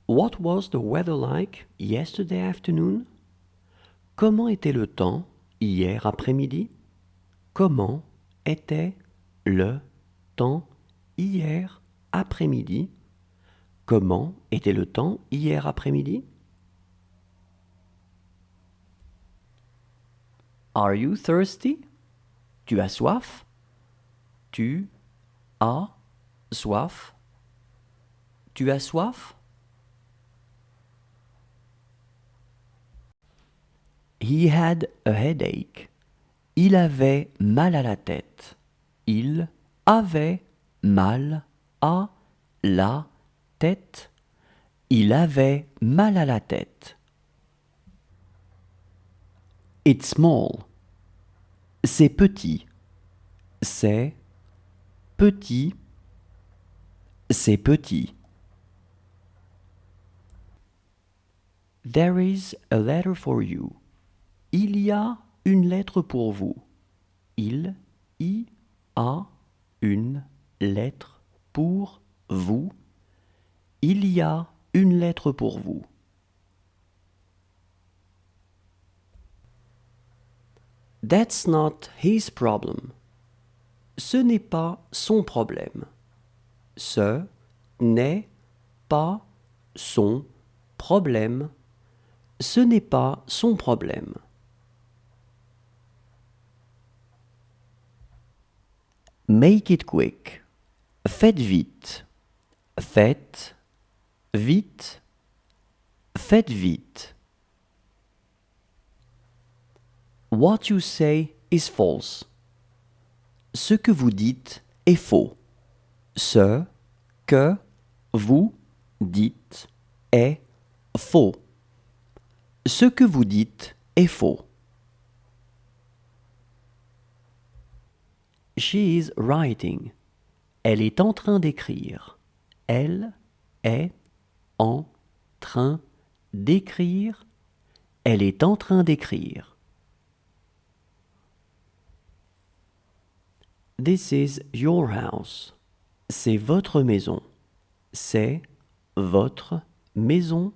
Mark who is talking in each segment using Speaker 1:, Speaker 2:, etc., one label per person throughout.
Speaker 1: What was the weather like yesterday afternoon? Comment était le temps hier après-midi? Comment était le temps hier après-midi? Comment était le temps hier après-midi? Are you thirsty? Tu as soif? Tu as soif? Tu as soif? He had a headache. Il avait mal à la tête. Il avait mal à la tête. Il avait mal à la tête. It's small. C'est petit. C'est petit. C'est petit. There is a letter for you. Il y a une lettre pour vous. Il y a une lettre pour vous. Il y a une lettre pour vous. That's not his problem. Ce n'est pas son problème. Ce n'est pas son problème. Ce n'est pas son problème. Make it quick. Faites vite. Faites vite. Faites vite. What you say is false. Ce que vous dites est faux. Ce que vous dites est faux. Ce que vous dites est faux. She is writing. Elle est en train d'écrire. Elle est en train d'écrire. Elle est en train d'écrire. This is your house. C'est votre maison. C'est votre maison.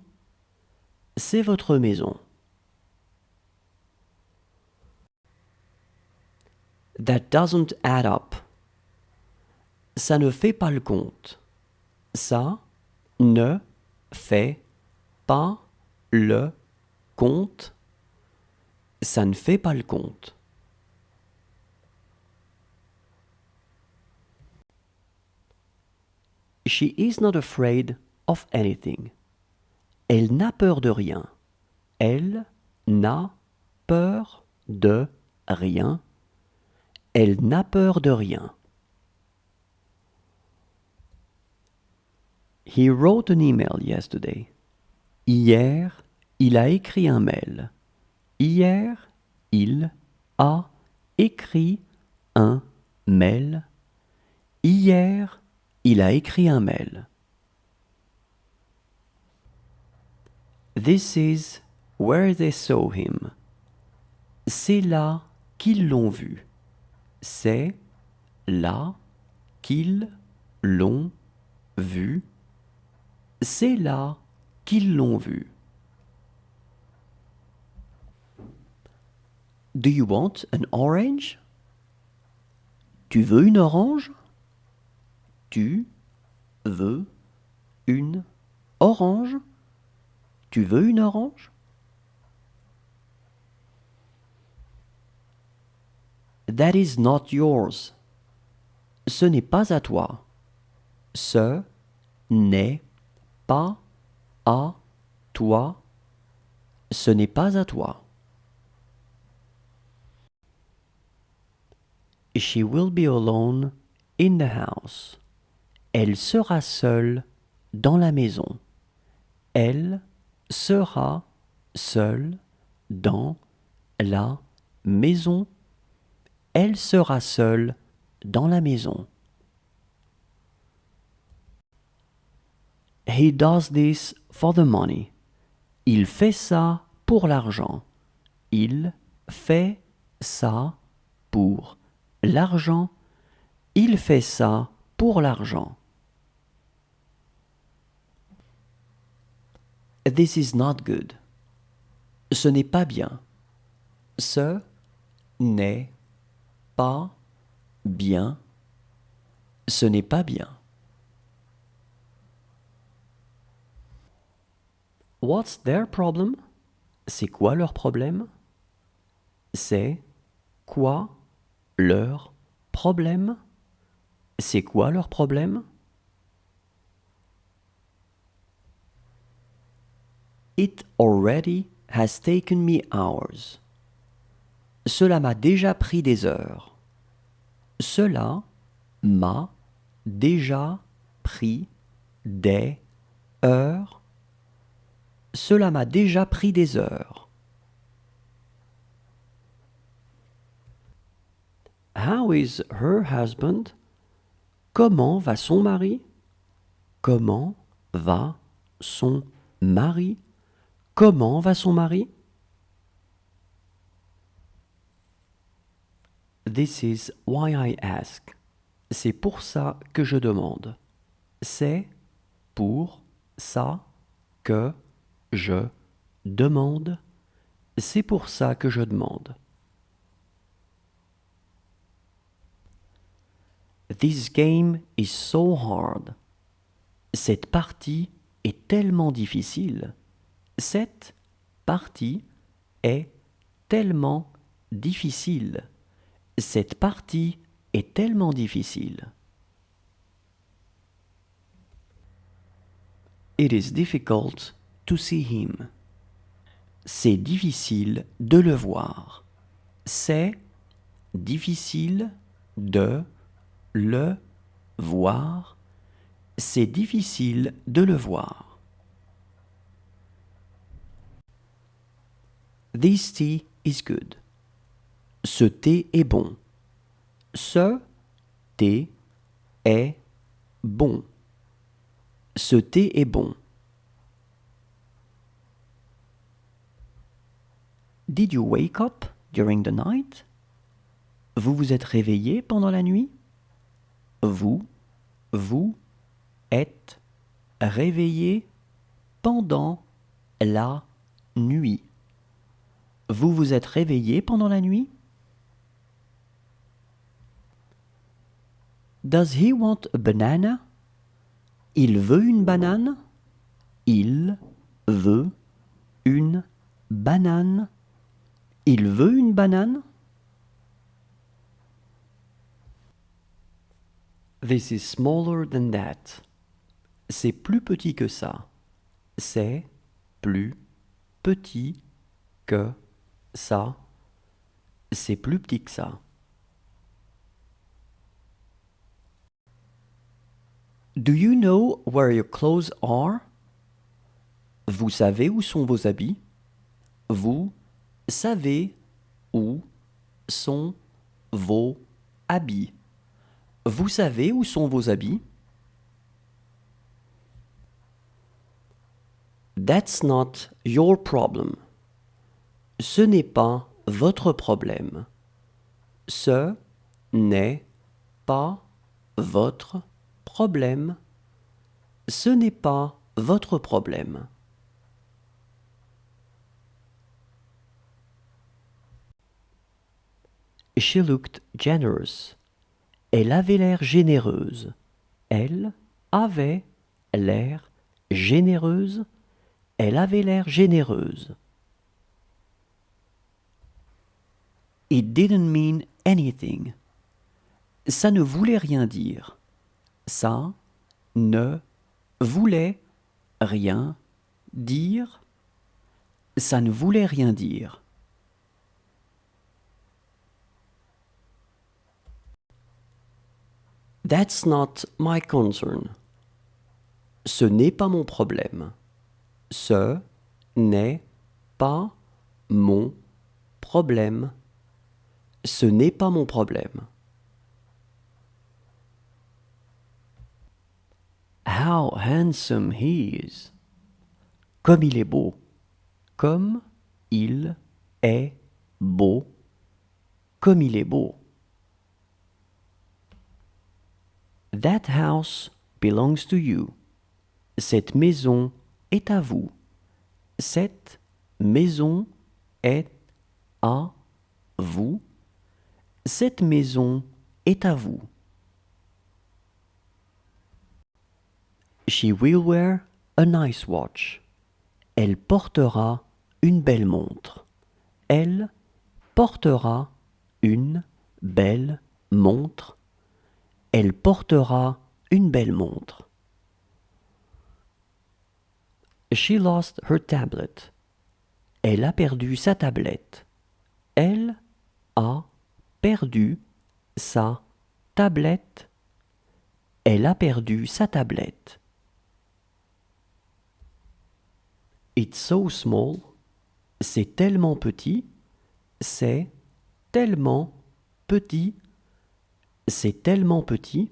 Speaker 1: C'est votre maison. That doesn't add up. Ça ne fait pas le compte. Ça ne fait pas le compte. Ça ne fait pas le compte. She is not afraid of anything. Elle n'a peur de rien. Elle n'a peur de rien. Elle n'a peur de rien. He wrote an email yesterday. Hier, il a écrit un mail. Hier, il a écrit un mail. Hier, il a écrit un mail. This is where they saw him. C'est là qu'ils l'ont vu. C'est là qu'ils l'ont vu. C'est là qu'ils l'ont vu. Do you want an orange? Tu veux une orange? Tu veux une orange? Tu veux une orange? That is not yours. Ce n'est pas à toi. Ce n'est pas à toi. Ce n'est pas à toi. She will be alone in the house. Elle sera seule dans la maison. Elle sera seule dans la maison. Elle sera seule dans la maison. He does this for the money. Il fait ça pour l'argent. Il fait ça pour l'argent. Il fait ça pour l'argent.
Speaker 2: This is not good. Ce n'est pas bien. Ce n'est pas bien. Ce n'est pas bien.
Speaker 1: What's their problem? C'est quoi leur problème? C'est quoi leur problème? C'est quoi leur problème?
Speaker 2: It already has taken me hours. Cela m'a déjà pris des heures. Cela m'a déjà pris des heures. Cela m'a déjà pris des heures.
Speaker 1: How is her husband? Comment va son mari? Comment va son mari? Comment va son mari? This is why I ask. C'est pour ça que je demande. C'est pour ça que je demande. C'est pour ça que je demande.
Speaker 2: This game is so hard. Cette partie est tellement difficile. Cette partie est tellement difficile. Cette partie est tellement difficile.
Speaker 1: It is difficult to see him.
Speaker 2: C'est difficile de le voir. C'est difficile de le voir. C'est difficile de le voir. This tea is good. Ce thé est bon. Ce thé est bon. Ce thé est bon. Did you wake up during the night? Vous vous êtes réveillé pendant la nuit? Vous êtes réveillé pendant la nuit. Vous vous êtes réveillé pendant la nuit? Does he want a banana? Il veut une banane? Il veut une banane? Il veut une banane?
Speaker 1: This is smaller than that. C'est plus petit que ça. C'est plus petit que ça. C'est plus petit que ça.
Speaker 2: Do you know where your clothes are? Vous savez où sont vos habits? Vous savez où sont vos habits? Vous savez où sont vos habits?
Speaker 1: That's not your problem. Ce n'est pas votre problème. Ce n'est pas votre problème. Ce n'est pas votre problème. She looked generous. Elle avait l'air généreuse. Elle avait l'air généreuse. Elle avait l'air généreuse.
Speaker 2: It didn't mean anything. Ça ne voulait rien dire. Ça ne voulait rien dire. Ça ne voulait rien dire.
Speaker 1: That's not my concern. Ce n'est pas mon problème. Ce n'est pas mon problème. Ce n'est pas mon problème. How handsome he is. Comme il est beau. Comme il est beau. Comme il est beau. That house belongs to you. Cette maison est à vous.
Speaker 2: Cette maison est à vous. Cette maison est à vous. She will wear a nice watch. Elle portera une belle montre. Elle portera une belle montre. Elle portera une belle montre. She lost her tablet. Elle a perdu sa tablette. Elle a perdu sa tablette. Elle a perdu sa tablette. It's so small. C'est tellement petit. C'est tellement petit. C'est tellement petit.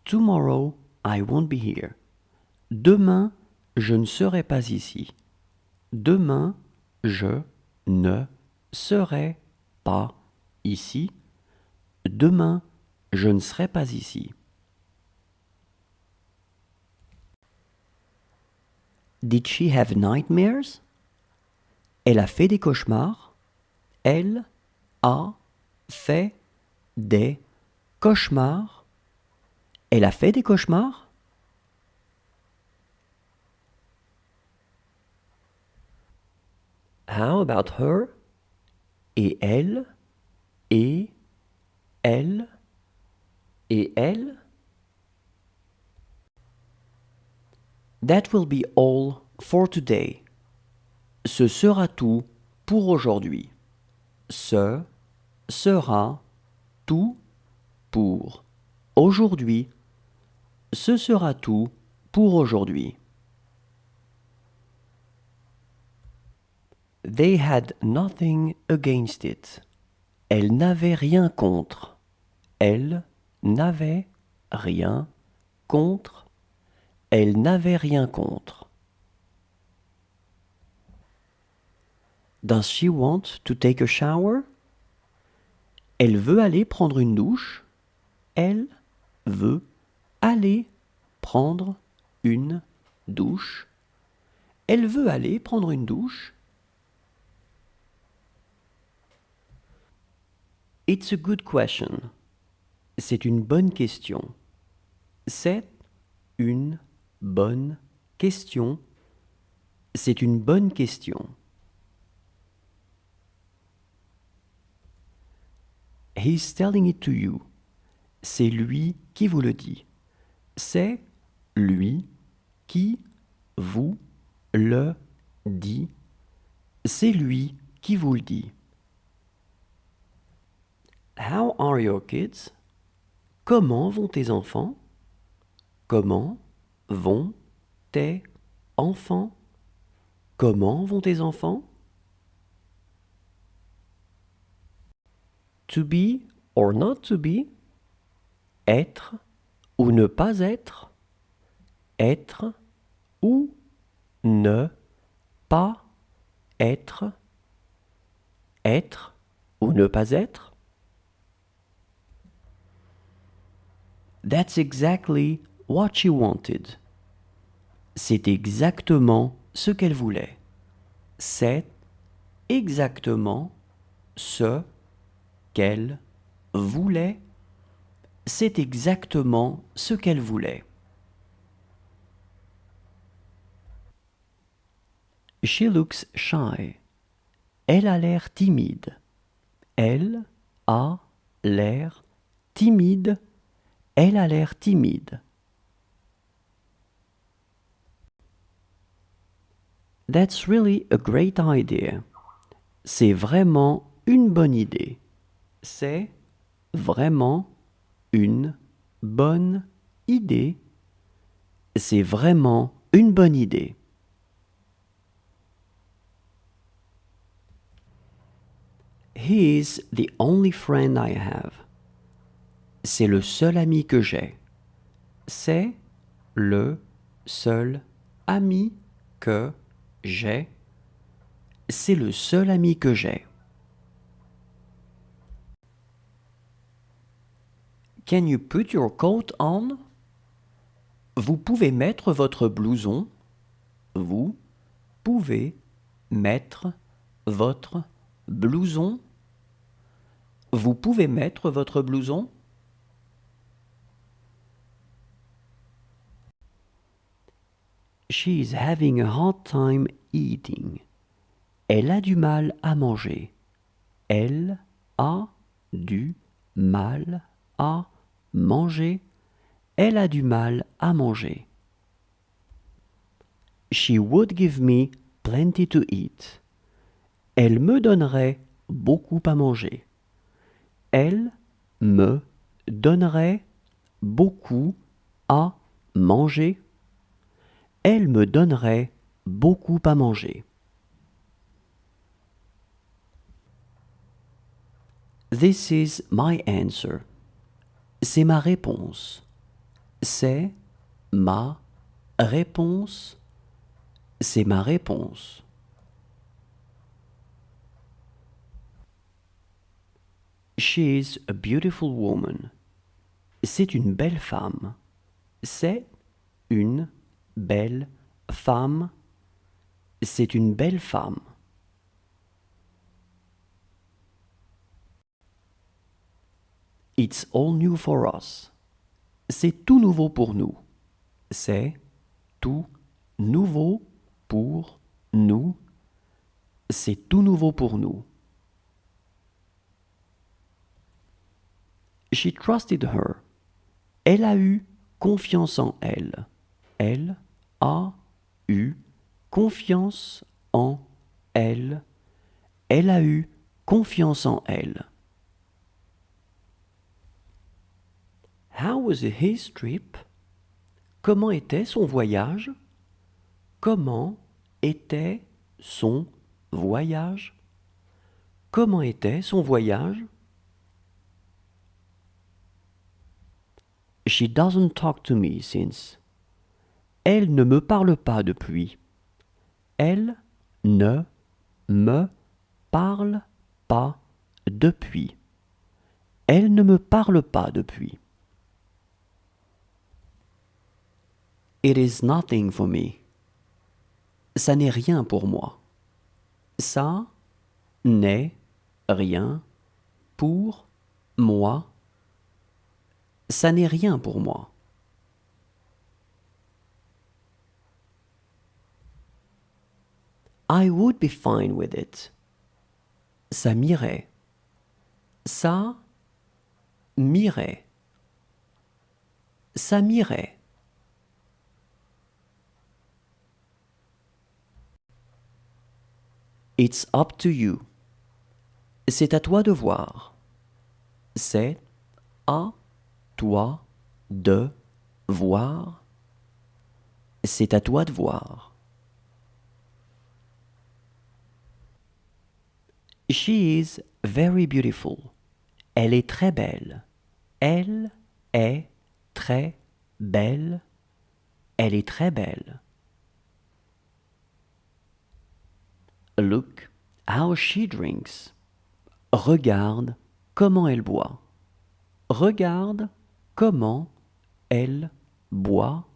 Speaker 2: Tomorrow, I won't be here. Demain, je ne serai pas ici. Demain, je ne serai pas ici. Demain, je ne serai pas ici. Did she have nightmares? Elle a fait des cauchemars. Elle a fait des cauchemars. Elle a fait des cauchemars? How about her? Et elle? Et elle? Et elle? That will be all for today. Ce sera tout pour aujourd'hui. Ce sera tout pour aujourd'hui. Ce sera tout pour aujourd'hui. They had nothing against it. Elles n'avaient rien contre. Elles n'avaient rien contre. Elles n'avaient rien contre. Does she want to take a shower? Elle veut aller prendre une douche. Elle veut aller prendre une douche. Elle veut aller prendre une douche. It's a good question. C'est une bonne question. C'est une bonne question. C'est une bonne question. He's telling it to you. C'est lui qui vous le dit. C'est lui qui vous le dit. C'est lui qui vous le dit. How are your kids? Comment vont tes enfants? Comment vont tes enfants? Comment vont tes enfants? To be or not to be? Être ou ne pas être? Être ou ne pas être? Être ou ne pas être? That's exactly what she wanted. C'est exactement ce qu'elle voulait. C'est exactement ce qu'elle voulait. C'est exactement ce qu'elle voulait. She looks shy. Elle a l'air timide. Elle a l'air timide. Elle a l'air timide. That's really a great idea. C'est vraiment une bonne idée. C'est vraiment une bonne idée. C'est vraiment une bonne idée. He is the only friend I have. C'est le seul ami que j'ai. C'est le seul ami que j'ai. C'est le seul ami que j'ai. Can you put your coat on? Vous pouvez mettre votre blouson. Vous pouvez mettre votre blouson. Vous pouvez mettre votre blouson.
Speaker 1: She is having a hard time eating. Elle a du mal à manger. Elle a du mal à manger. Elle a du mal à manger. She would give me plenty to eat. Elle me donnerait beaucoup à manger. Elle me donnerait beaucoup à manger. Elle me donnerait beaucoup à manger. This is my answer. C'est ma réponse. C'est ma réponse. C'est ma réponse. She is a beautiful woman. C'est une belle femme. C'est une belle femme. C'est une belle femme. It's all new for us. C'est tout nouveau pour nous. C'est tout nouveau pour nous. C'est tout nouveau pour nous. She trusted her. Elle a eu confiance en elle. Elle a eu confiance en elle. Elle a eu confiance en elle. How was his trip? Comment était son voyage? Comment était son voyage? Comment était son voyage? She doesn't talk to me since. Elle ne me parle pas depuis. Elle ne me parle pas depuis. Elle ne me parle pas depuis. It is nothing for me. Ça n'est rien pour moi. Ça n'est rien pour moi. Ça n'est rien pour moi. I would be fine with it. Ça m'irait. Ça m'irait. Ça m'irait. It's up to you. C'est à toi de voir. C'est à toi de voir. C'est à toi de voir. She is very beautiful. Elle est très belle. Elle est très belle. Elle est très belle. Look how she drinks. Regarde comment elle boit. Regarde comment elle boit.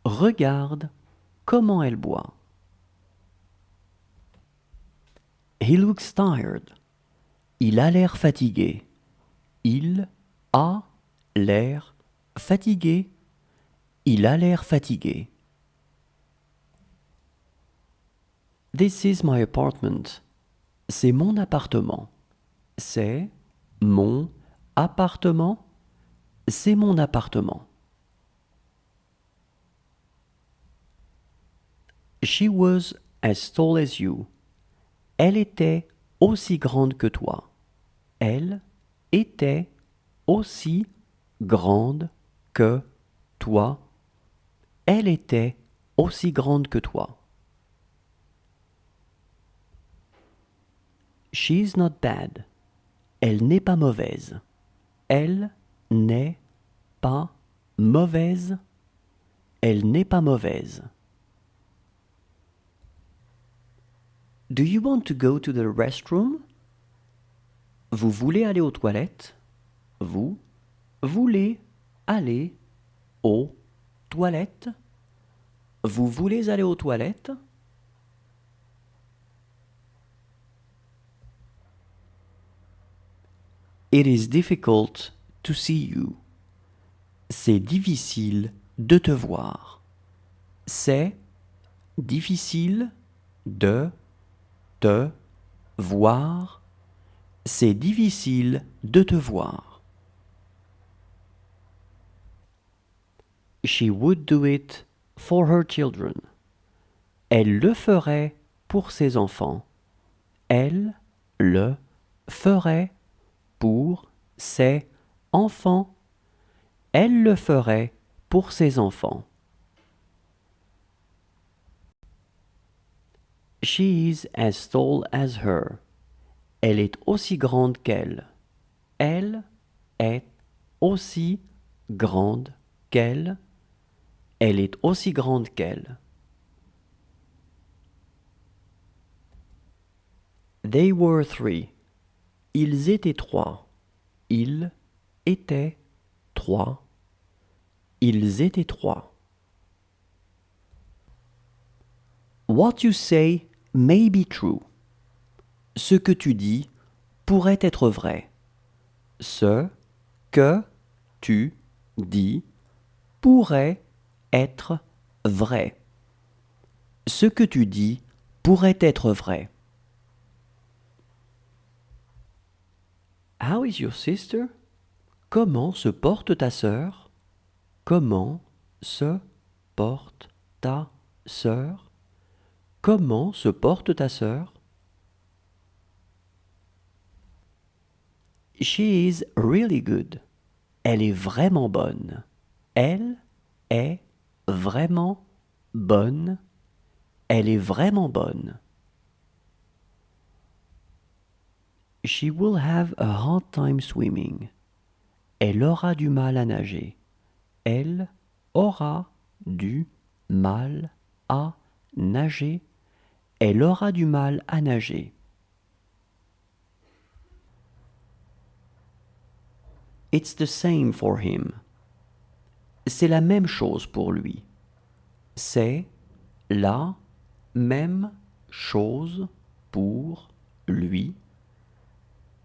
Speaker 1: Regarde comment elle boit. He looks tired. Il a l'air fatigué. Il a l'air fatigué. Il a l'air fatigué. This is my apartment. C'est mon appartement. C'est mon appartement. C'est mon appartement. She was as tall as you. Elle était aussi grande que toi. Elle était aussi grande que toi. Elle était aussi grande que toi. She's not bad. Elle n'est pas mauvaise. Elle n'est pas mauvaise. Elle n'est pas mauvaise. Do you want to go to the restroom? Vous voulez aller aux toilettes? Vous voulez aller aux
Speaker 2: toilettes? Vous voulez aller aux toilettes? It is difficult to see you. C'est difficile de te voir. C'est difficile de te voir. C'est difficile de te voir. She would do it for her children. Elle le ferait pour ses enfants. Elle le ferait pour ses enfants. Elle le ferait pour ses enfants. She is as tall as her. Elle est aussi grande qu'elle. Elle est aussi grande qu'elle. Elle est aussi grande qu'elle. They were three. Ils étaient trois. Ils étaient trois. Ils étaient trois. What you say may be true. Ce que tu dis pourrait être vrai. Ce que tu dis pourrait être vrai. Ce que tu dis pourrait être vrai. How is your sister? Comment se porte ta sœur? Comment se porte ta sœur? Comment se porte ta sœur? She is really good. Elle est vraiment bonne. Elle est vraiment bonne. Elle est vraiment bonne. She will have a hard time swimming. Elle aura du mal à nager. Elle aura du mal à nager. Elle aura du mal à nager. It's the same for him. C'est la même chose pour lui. C'est la même chose pour lui.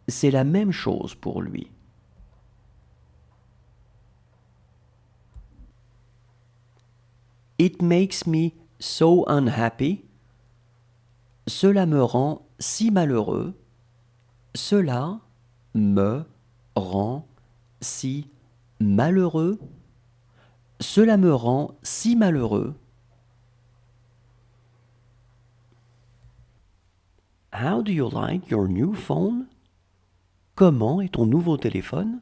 Speaker 2: C'est la même chose pour lui. It makes me so unhappy. Cela me rend si malheureux. Cela me rend si malheureux. Cela me rend si malheureux. How do you like your new phone? Comment est ton nouveau téléphone?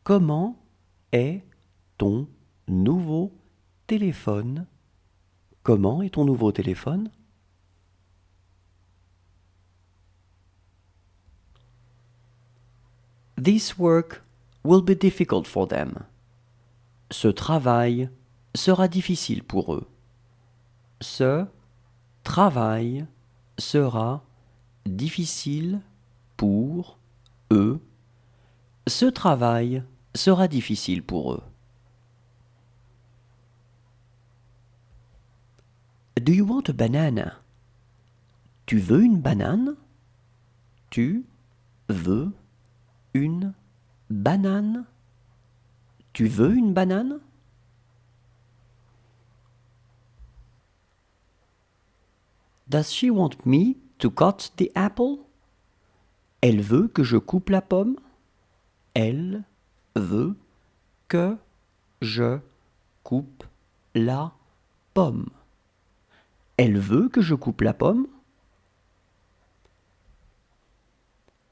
Speaker 2: Comment est ton nouveau téléphone? Comment est ton nouveau téléphone? This work will be difficult for them. Ce travail sera difficile pour eux. Ce travail sera difficile pour eux. Ce travail sera difficile pour eux. Do you want a banana? Tu veux une banane? Tu veux une banane? Tu veux une banane? Does she want me to cut the apple? Elle veut que je coupe la pomme? Elle veut que je coupe la pomme. Elle veut que je coupe la pomme?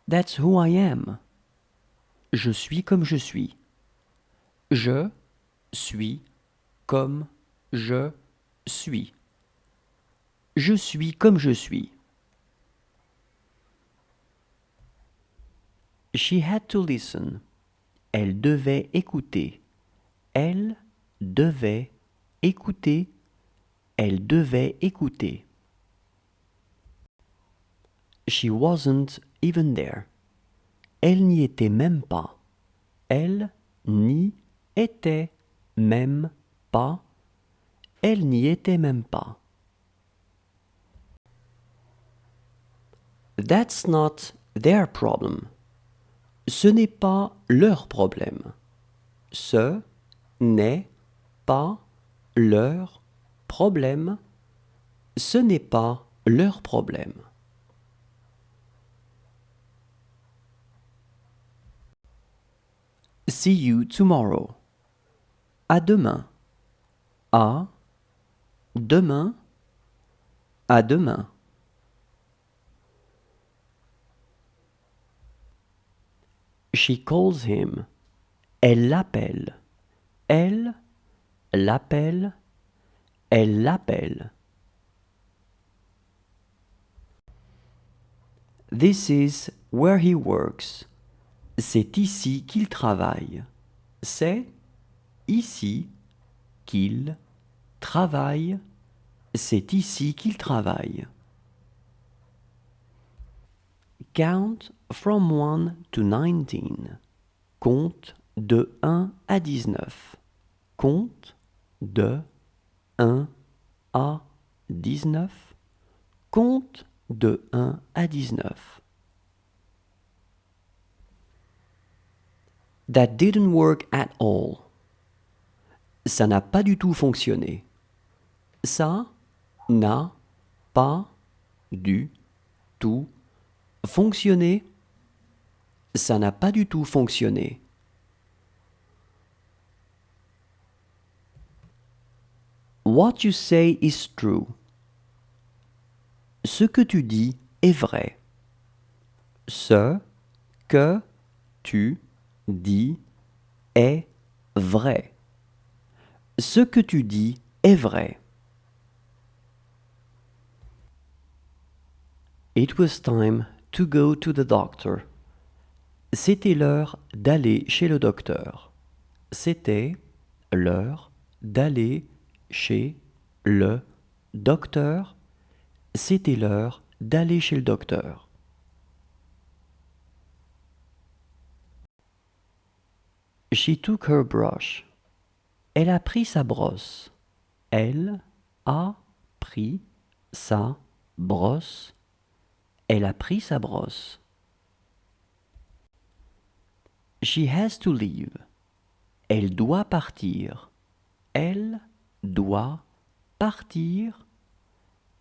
Speaker 2: That's who I am. Je suis comme je suis. Je suis comme je suis. Je suis comme je suis. She had to listen. Elle devait écouter. Elle devait écouter. Elle devait écouter. She wasn't even there. Elle n'y était même pas. Elle n'y était même
Speaker 1: pas. Elle n'y était même pas. That's not their problem. Ce n'est pas leur problème. Ce n'est pas leur problème. Ce n'est pas leur problème. See you tomorrow. À demain. À demain. À demain. She calls him. Elle l'appelle. Elle l'appelle. Elle l'appelle. This is where he works. C'est ici qu'il travaille. C'est ici qu'il travaille. C'est ici qu'il travaille. Count from 1 to 19. Compte de 1 à 19. Compte de 1 à 19. Compte de 1 à 19. That didn't work at all. Ça n'a pas du tout fonctionné. Ça n'a pas du tout fonctionné. Ça n'a pas du tout fonctionné. What you say is true. Ce que tu dis est vrai. Ce que tu dis est vrai. Ce que tu dis est vrai. It was time to go to the doctor. C'était l'heure d'aller chez le docteur. C'était l'heure d'aller chez le docteur. C'était l'heure d'aller chez le docteur. She took her brush. Elle a pris sa brosse. Elle a pris sa brosse. Elle a pris sa brosse. She has to leave. Elle doit partir. Elle doit partir.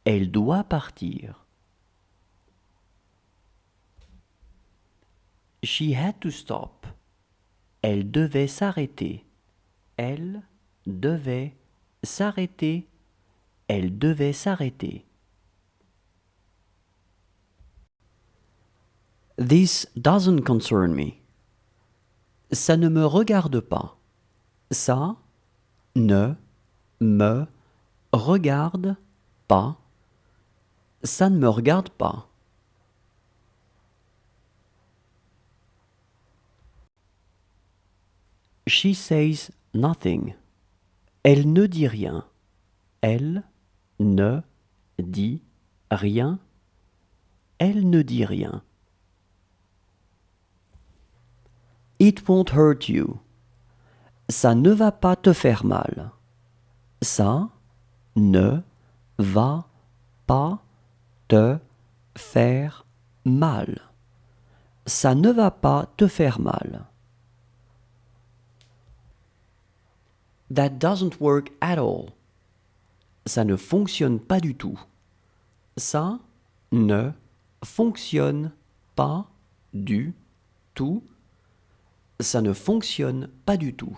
Speaker 1: Elle doit partir. She had to stop. Elle devait s'arrêter. Elle devait s'arrêter. Elle devait s'arrêter. This doesn't concern me. Ça ne me regarde pas. Ça ne me regarde pas. Ça ne me regarde pas. She says nothing. Elle ne dit rien. Elle ne dit rien. Elle ne dit rien. It won't hurt you. Ça ne va pas te faire mal. Ça ne va pas te faire mal. Ça ne va pas te faire mal. That doesn't work at all. Ça ne fonctionne pas du tout. Ça ne fonctionne pas du tout. Ça ne fonctionne pas du tout.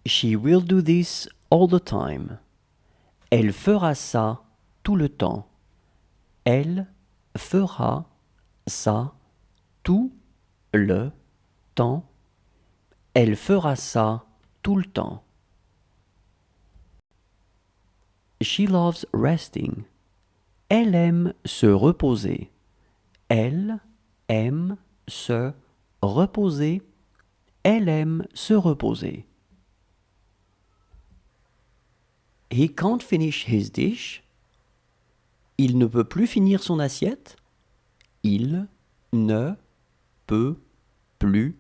Speaker 1: She will do this all the time. Elle fera ça tout le temps. Elle fera ça tout le temps. Elle fera ça tout le temps. She loves resting. Elle aime se reposer. Elle aime se reposer. Elle aime se reposer. He can't finish his dish. Il ne peut plus finir son assiette. Il ne peut
Speaker 2: plus